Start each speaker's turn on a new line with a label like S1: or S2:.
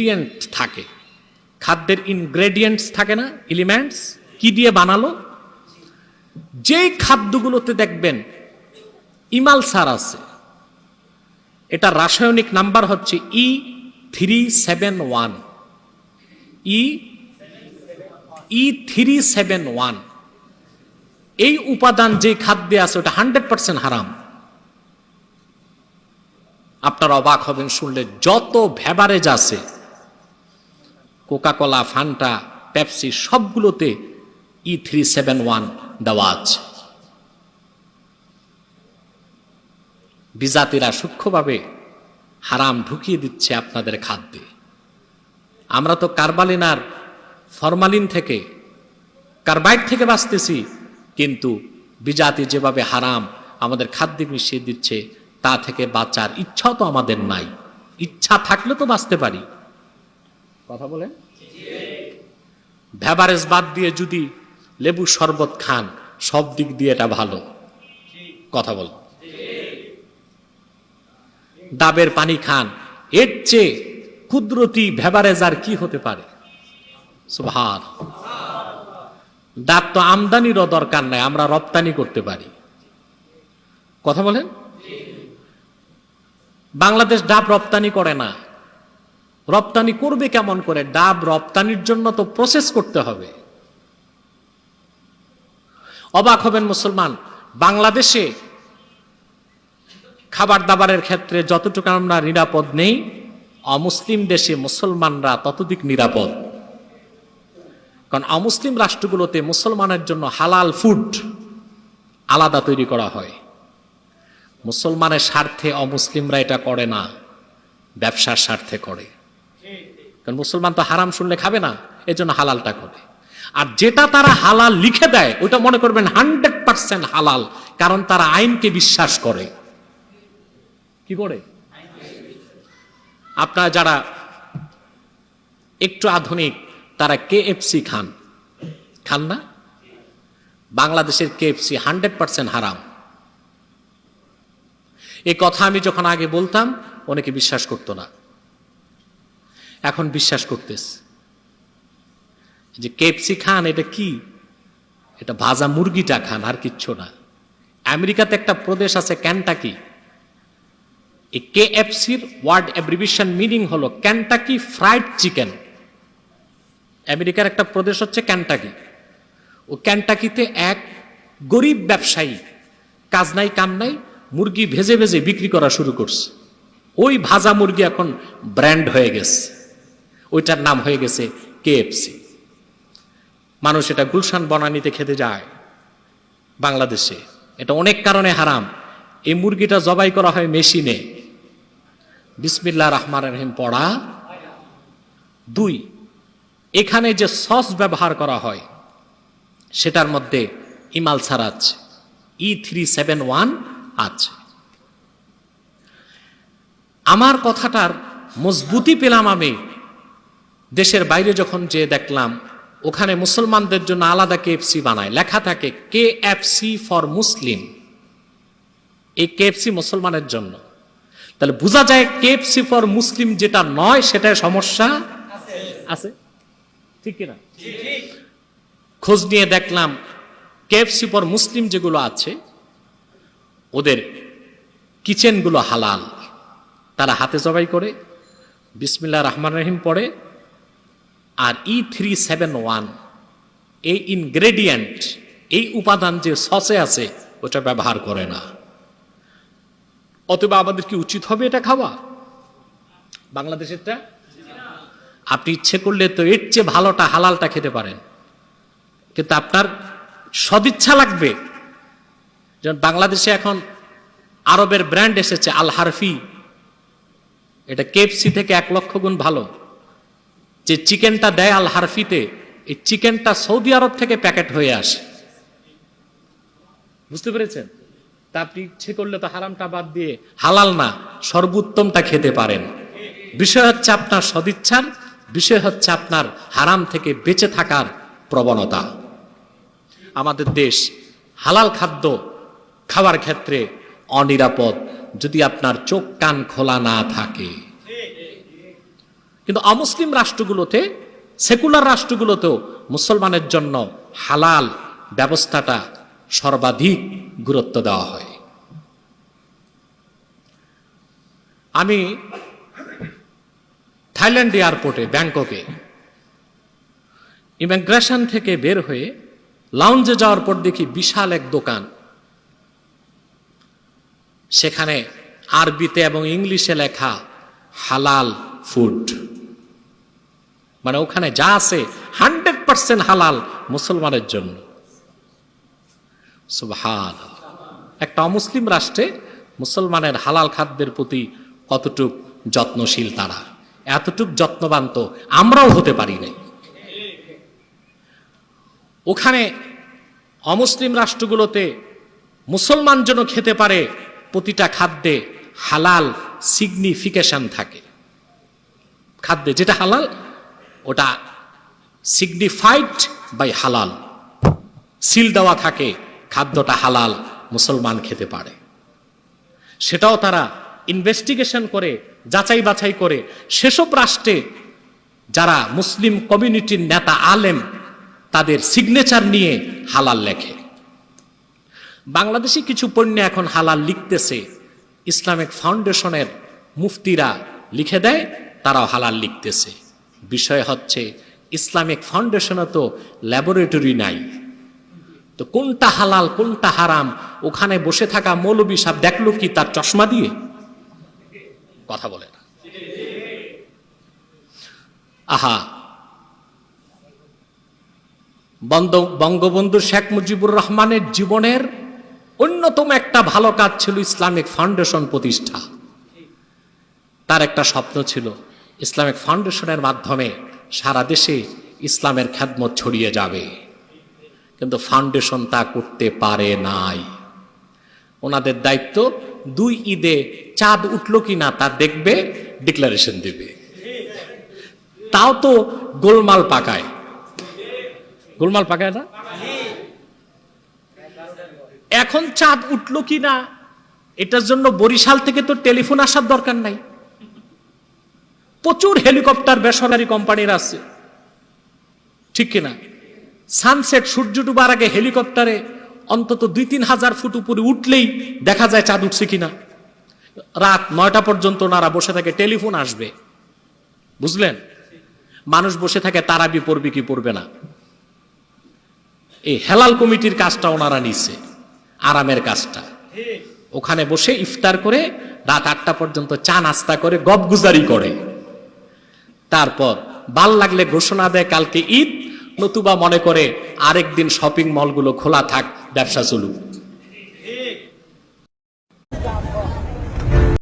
S1: Ingredient থাকে, খাদ্যের ingredients থাকে না, এলিমেন্টস, কি দিয়ে বানালো? যেই খাদ্যগুলোতে দেখবেন ইমালসার আছে, এটা রাসায়নিক নাম্বার হচ্ছে E371, E371। এই উপাদান যে খাদ্যে আছে ওটা 100% হারাম। আপনারা অবাক হবেন শুনলে, যত ভেবারেজ আছে, কোকাকোলা, ফান্টা, পেপসি, সবগুলোতে E371 দেওয়া আছে। বিজাতিরা সূক্ষ্মভাবে হারাম ঢুকিয়ে দিচ্ছে আপনাদের খাদ্যে। আমরা তো কার্বালিন আর ফরমালিন থেকে, কার্বাইড থেকে বাঁচতেছি, কিন্তু বিজাতি যেভাবে হারাম আমাদের খাদ্যে মিশিয়ে দিচ্ছে, তা থেকে বাঁচার ইচ্ছাও তো আমাদের নাই। ইচ্ছা থাকলে তো বাঁচতে পারি। কথা বলেন। ভেবারেজ বাদ দিয়ে যদি লেবু শরবত খান, সব দিক দিয়ে এটা ভালো। কথা বল। ডাবের পানি খান, এর চেয়ে কুদরতি ভেবারেজ আর কি হতে পারে? সুবহান। ডাব তো আমদানিরও দরকার নাই, আমরা রপ্তানি করতে পারি। কথা বলেন। বাংলাদেশ ডাব রপ্তানি করে না, রপ্তানি করবে কেমন করে? ডাব রপ্তানির জন্য তো প্রসেস করতে হবে। অবাক হবেন মুসলমান, বাংলাদেশে খাবার দাবারের ক্ষেত্রে যতটুকু আমরা নিরাপদ নেই, অমুসলিম দেশে মুসলমানরা ততোধিক নিরাপদ। কারণ অমুসলিম রাষ্ট্রগুলোতে মুসলমানের জন্য হালাল ফুড আলাদা তৈরি করা হয়। মুসলমানের স্বার্থে অমুসলিমরা এটা করে না, ব্যবসার স্বার্থে করে। কারণ মুসলমান তো হারাম শুনলে খাবে না, এই জন্য হালালটা করে। আর যেটা তারা হালাল লিখে দেয় ওটা মনে করবেন 100% হালাল, কারণ তারা আইনকে বিশ্বাস করে। কি করে? আপনারা যারা একটু আধুনিক, তারা KFC খান না? বাংলাদেশের KFC 100% হারাম। এই কথা আমি যখন আগে বলতাম অনেকে বিশ্বাস করতো না, এখন বিশ্বাস করতেছে যে KFC খান, এটা কি? এটা ভাজা মুরগিটা খান, আর কিচ্ছু না। আমেরিকাতে একটা প্রদেশ আছে ক্যান্টাকি, এই KFCর ওয়ার্ড অ্যাব্রিভিয়েশন মিনিং হলো ক্যান্টাকি ফ্রাইড চিকেন। আমেরিকার একটা প্রদেশ হচ্ছে ক্যান্টাকি। ও ক্যান্টাকিতে এক গরিব ব্যবসায়ী, কাজ নাই কাম নাই, মুরগি ভেজে ভেজে বিক্রি করা শুরু করছে। ওই ভাজা মুরগি এখন ব্র্যান্ড হয়ে গেছে, ওইটার নাম হয়ে গেছে KFC। মানুষ এটা গুলশান বনানীতে খেতে যায়। বাংলাদেশে এটা অনেক কারণে হারাম। এই মুরগিটা জবাই করা হয় মেশিনে, বিসমিল্লাহির রহমানির রহিম পড়া। 2, এখানে যে সস ব্যবহার করা হয় সেটার মধ্যে ইমালসার আছে, E371 আছে। আমার কথাটার মজবুতি পেলাম আমি দেশের বাইরে যখন যে দেখলাম, ওখানে মুসলমানদের জন্য আলাদা KFC বানায়, লেখা থাকে KFC ফর মুসলিম। এই KFC মুসলমানের জন্য। তাহলে বোঝা যায় KFC ফর মুসলিম যেটা নয়, সেটায় সমস্যা আছে। ঠিক কিনা? খোঁজ নিয়ে দেখলাম KFC ফর মুসলিম যেগুলো আছে, ওদের কিচেনগুলো হালাল। তারা হাতে জবাই করে, বিসমিল্লাহির রহমানির রহিম পড়ে, আর E371 এই ইনগ্রেডিয়েন্ট, এই উপাদান যে সসে আছে ওটা ব্যবহার করে না। অথবা আমাদের কি উচিত হবে এটা খাওয়া? বাংলাদেশেরটা আপনি ইচ্ছে করলে তো এর চেয়ে ভালোটা, হালালটা খেতে পারেন, কিন্তু আপনার সদিচ্ছা লাগবে। যেমন বাংলাদেশে এখন আরবের ব্র্যান্ড এসেছে আল হারফি, এটা KFC থেকে 1 লক্ষ গুণ ভালো। যে চিকেনটা দেয় আল হারফিতে, এই চিকেনটা সৌদি আরব থেকে প্যাকেট হয়ে আসে। বুঝতে পেরেছেন? তা আপনি ইচ্ছে করলে তো হারামটা বাদ দিয়ে হালাল না, সর্বোত্তমটা খেতে পারেন। বিষয় হচ্ছে আপনার সদিচ্ছার, বিষয় হচ্ছে আপনার হারাম থেকে বেঁচে থাকার প্রবণতা। আমাদের দেশ হালাল খাদ্য খাওয়ার ক্ষেত্রে অনিরাপদ যদি আপনার চোখ কান খোলা না থাকে। কিন্তু অমুসলিম রাষ্ট্রগুলোতে, সেকুলার রাষ্ট্রগুলোতেও মুসলমানের জন্য হালাল ব্যবস্থাটা সর্বাধিক গুরুত্ব দেওয়া হয়। আমি থাইল্যান্ড এয়ারপোর্টে, ব্যাংককে ইমিগ্রেশন থেকে বের হয়ে লাউঞ্জে যাওয়ার পর দেখি বিশাল এক দোকান, সেখানে আরবিতে এবং ইংলিশে লেখা হালাল ফুড, মানে ওখানে যা আছে 100% হালাল মুসলমানের জন্য। সুবহানাল্লাহ। একটা অমুসলিম রাষ্ট্রে মুসলমানের হালাল খাদ্যের প্রতি কতটুক যত্নশীল তারা, এতটুক যত্নবান তো আমরাও হতে পারি নাই। ওখানে অমুসলিম রাষ্ট্রগুলোতে মুসলমান যেন খেতে পারে প্রতিটা খাদ্যে হালাল সিগনিফিকেশন থাকে। খাদ্যে যেটা হালাল ওটা সিগনিফাইড বাই হালাল, সিল দেওয়া থাকে খাদ্যটা হালাল, মুসলমান খেতে পারে। সেটাও তারা ইনভেস্টিগেশন করে, যাচাই বাছাই করে সেসব রাষ্ট্রে যারা মুসলিম কমিউনিটির নেতা আলেম তাদের সিগনেচার নিয়ে হালাল লেখে। বাংলাদেশি কিছু পণ্য এখন হালাল লিখতেছে, ইসলামিক ফাউন্ডেশনের মুফতিরা লিখে দেয়, তারাও হালাল লিখতেছে। বিষয় হচ্ছে ইসলামিক ফাউন্ডেশনে তো ল্যাবরেটরি নাই, তো কোনটা হালাল কোনটা হারাম ওখানে বসে থাকা মৌলবী সাহেব দেখলো কি তার চশমা দিয়ে? কথা বলে না। আহা, বঙ্গবন্ধু শেখ মুজিবুর রহমানের জীবনের অন্যতম একটা ভালো কাজ ছিল ইসলামিক ফাউন্ডেশন প্রতিষ্ঠা। তার একটা স্বপ্ন ছিল ইসলামিক ফাউন্ডেশনের মাধ্যমে সারা দেশে ইসলামের খেদমত ছড়িয়ে যাবে, কিন্তু ফাউন্ডেশন তা করতে পারে নাই। ওনাদের দায়িত্ব 2 ঈদে চাঁদ উঠলো কিনা তা দেখবে, ডিক্লারেশন দেবে। তাও তো গোলমাল পাকায়, গোলমাল পাকায় না। এখন চাঁদ উঠলো কিনা এটার জন্য বরিশাল থেকে তো টেলিফোন আসার দরকার নাই, প্রচুর হেলিকপ্টার বেসরকারি কোম্পানির আছে, ঠিক কিনা? সানসেট, সূর্য ডুবার আগে হেলিকপ্টারে অন্তত 2-3 হাজার ফুট উপরে উঠলেই দেখা যায় চাঁদ উঠছে কিনা। রাত 9টা পর্যন্ত ওনারা বসে থাকে, টেলিফোন আসবে, বুঝলেন? মানুষ বসে থাকে তারাবি পড়বে কি পড়বে না। এই হেলাল কমিটির কাজটা ওনারা নিছে, আরামের কাজটা। ওখানে বসে ইফতার করে রাত 8টা পর্যন্ত চা নাস্তা করে গপগুজারি করে, তারপর ভাল লাগলে ঘোষণা দেয় কালকে ঈদ, নতুবা মনে করে আরেকদিন শপিং মলগুলো খোলা থাক, ব্যবসা চলুক।